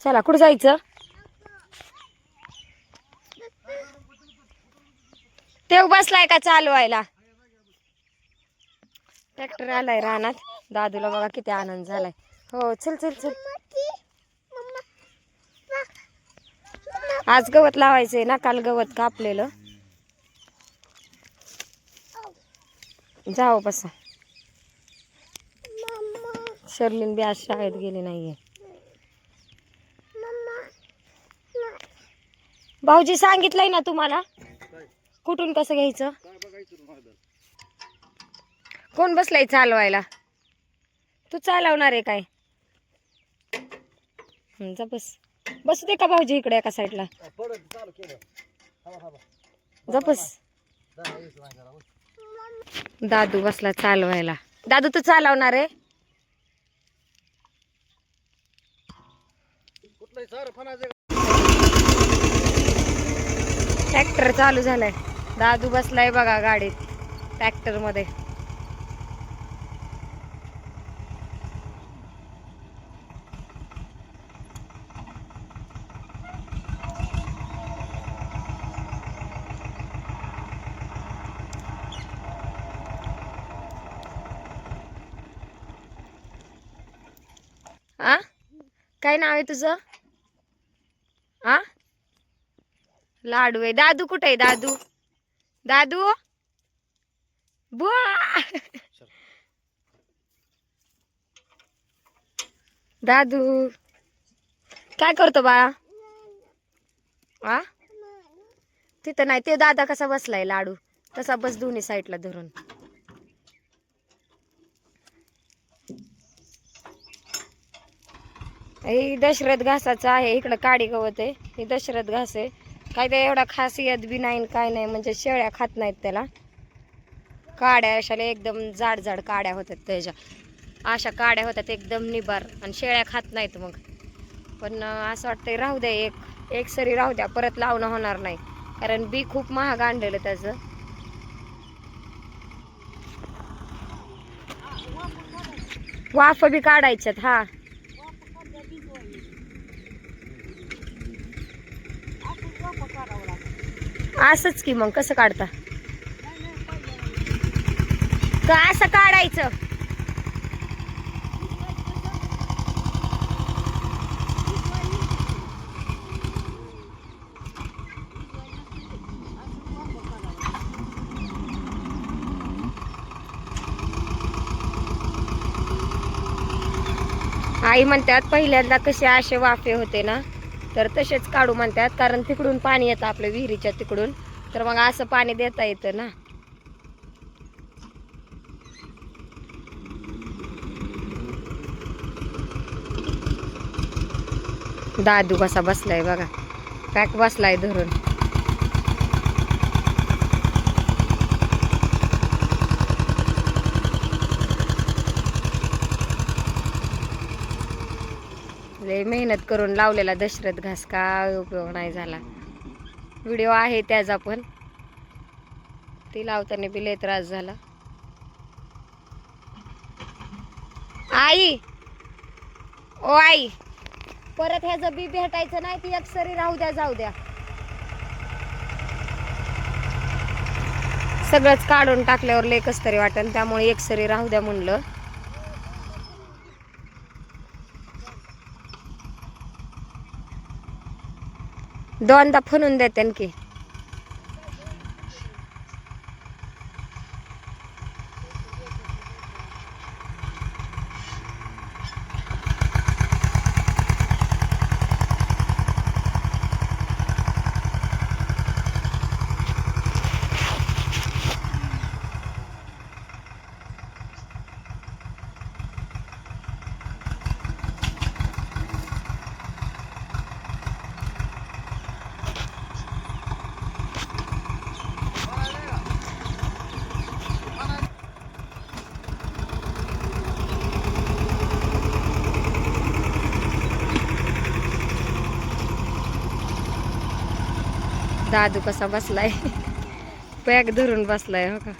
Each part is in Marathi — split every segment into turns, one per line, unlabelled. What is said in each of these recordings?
चला कुठं जायचं? तेव बसलाय का चालवायला? ट्रॅक्टर आलाय रानात. दादूला बघा किती आनंद झालाय. हो चल चल चल. आज गवत लावायचंय ना, काल गवत कापलेलं. जाओ बसा. शर्लिन बी आज शाळेत गेली नाहीये. भाऊजी सांगितलंय ना तुम्हाला कुठून कसं घ्यायचं? कोण बसलाय चालवायला? तू चालवणार आहे काय? जा बस. बसू दे का भाऊजी इकडे एका साईडला? जा बस. दादू बसला चालवायला. दादू तू चालवणार आहे? ट्रॅक्टर चालू झालाय. दादू बसलाय बघा गाडीत, ट्रॅक्टर मध्ये. आ काय नाव आहे तुझं? आ लाडू आहे. दादू कुठे आहे? दादू दादू बुआ. दादू काय करतो बाळा? आ तिथं नाही. ते दादा कसा बसलाय लाडू तसा बस, दोन्ही साईडला धरून. ही दशरथ घासाचा आहे. इकडं काडी गवत आहे. ही दशरथ घास आहे. काय ते एवढा खासियत बी नाही काय नाही, म्हणजे शेळ्या खात नाहीत त्याला. काड्या अशाला एकदम जाड जाड काड्या होतात त्याच्या. अशा काड्या होतात एकदम निबार, आणि शेळ्या खात नाहीत मग. पण असं वाटतंय राहू द्या, एक सरी राहू द्या, परत लावणं होणार नाही. कारण बी खूप महाग आणलेलं त्याचं. वाफ बी काढायच्यात. हा असंच की मग कसं काढता? का असं काढायचं? आई म्हणतात पहिल्यांदा कसे असे वाफे होते ना, तर तसेच काढू म्हणतात. कारण तिकडून पाणी येतं आपल्या विहिरीच्या तिकडून, तर मग असं पाणी देता येतं ना. दादू कसा बसलाय बघा, पॅक बसलाय धरून. लय मेहनत करून लावलेला दशरथ घास, काय उपयोग नाही झाला. व्हिडिओ आहे त्याचा पण, ती लावताना बी लय त्रास झाला. आई ओ आई, परत ह्याचं बी भेटायचं नाही. ती एक सरी राहू द्या, जाऊ द्या. सगळंच काढून टाकल्यावर लय कस तरी वाटन, त्यामुळे एक सरी राहू द्या म्हणलं. दोनदा फुनून देते की. दादू कसा बसलाय, पॅक धरून बसलाय हो का.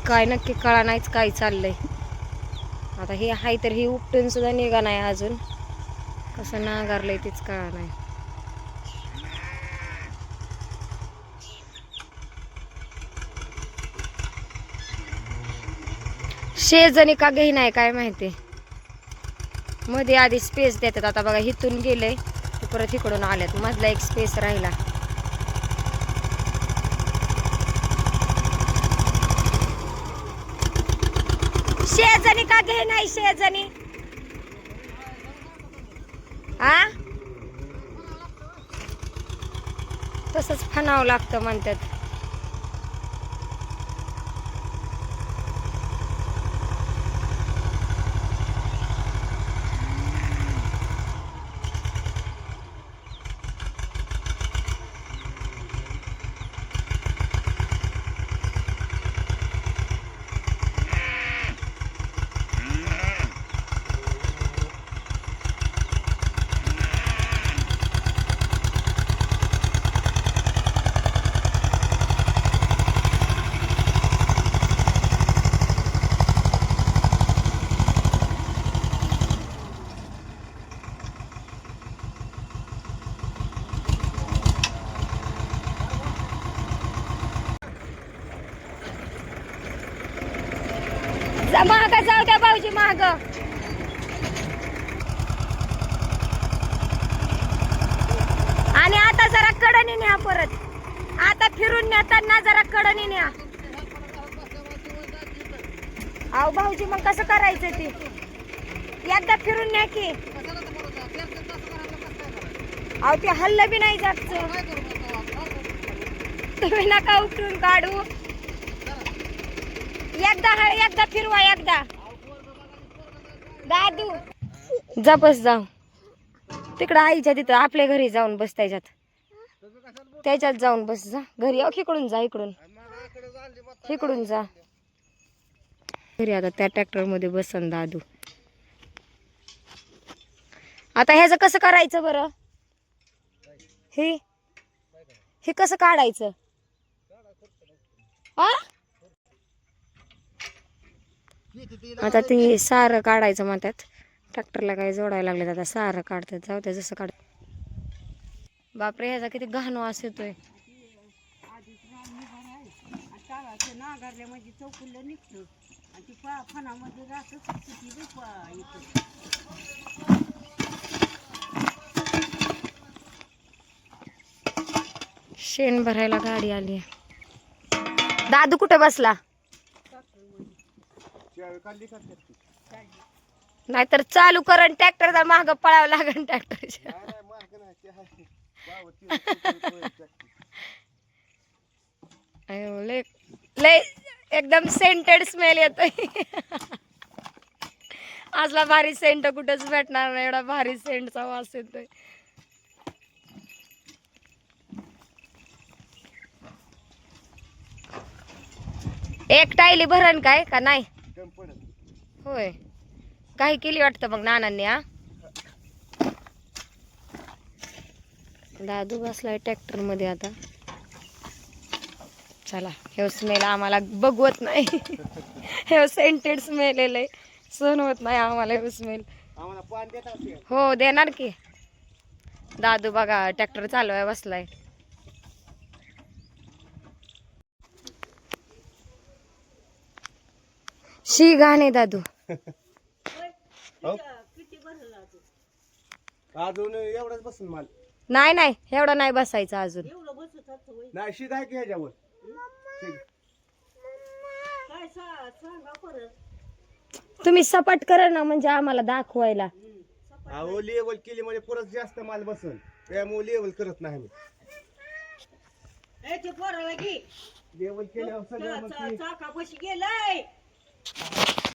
काय नक्की कळा नाहीच काय चाललंय. आता हे हाय तर ही उपटून सुद्धा निघा नाही अजून, कसं नांगारलंय तेच कळा नाही. शेजणी का घेई नाही काय माहिती, मध्ये आधी स्पेस देतात. आता बघा इथून गेले परत इकडून आल्यात, मधला एक स्पेस राहिला. शेजणी का घे नाही शेजणी आ तसंच फनावं लागतं म्हणतात. महाग जाऊ द्या भाऊजी महाग. आणि आता जरा कडनी न्या, परत आता फिरून नेताना जरा कडनी न्या. अहो भाऊजी मग कसं करायचं ते, एकदा फिरून न्या की. अहो ते हल्लं बी नाही जात, तुम्ही नका उठून काढू. एकदा फिरवा एकदा. दादू जा बस, जाऊ तिकडं आईच्या तिथं आपल्या घरी जाऊन बस, त्याच्यात जाऊन बस. जा घरी, इकडून जा, इकडून जा घरी. आता त्या ट्रॅक्टर मध्ये बसन दादू. आता ह्याचं कसं करायचं बरं, हे कसं काढायचं आ? आता ते सारं काढायचं म्हणतात, ट्रॅक्टरला काय जोडायला लागले. आता सारं काढतात, जाऊ त्या जसं काढ. बापरे ह्याचा किती घाण वास येतोय. शेण भरायला गाडी आली. दादू कुठे बसला, नाहीतर चालू करण ट्रॅक्टर, माग पळावं लागन ट्रॅक्टरच्या. लय एकदम सेंटेड स्मेल येतोय. असला भारी सेंट कुठंच भेटणार नाही, एवढा भारी सेंटचा वास येतोय. एक टायली भरण काय का नाही, होय काही केली वाटतं मग नानांनी. दादू बसलाय ट्रॅक्टर मध्ये. आता चला, हे स्मेल आम्हाला बघवत नाही. हे सेंटेड स्मेल आहे, सहन होत नाही आम्हाला हे स्मेल. हो देणार की. दादू बघा ट्रॅक्टर चालवाय बसलाय. शी गाणे दादू.
अजून एवढाच बसून माल
नाही एवढा नाही बसायचं अजून.
नाही शीत आहे की ह्याच्यावर.
तुम्ही सपाट करा ना, म्हणजे आम्हाला दाखवायला.
अहो लेवल केली म्हणजे परत जास्त माल बसल, त्यामुळे लेवल करत नाही आम्ही. लेवल केल्यावर सगळं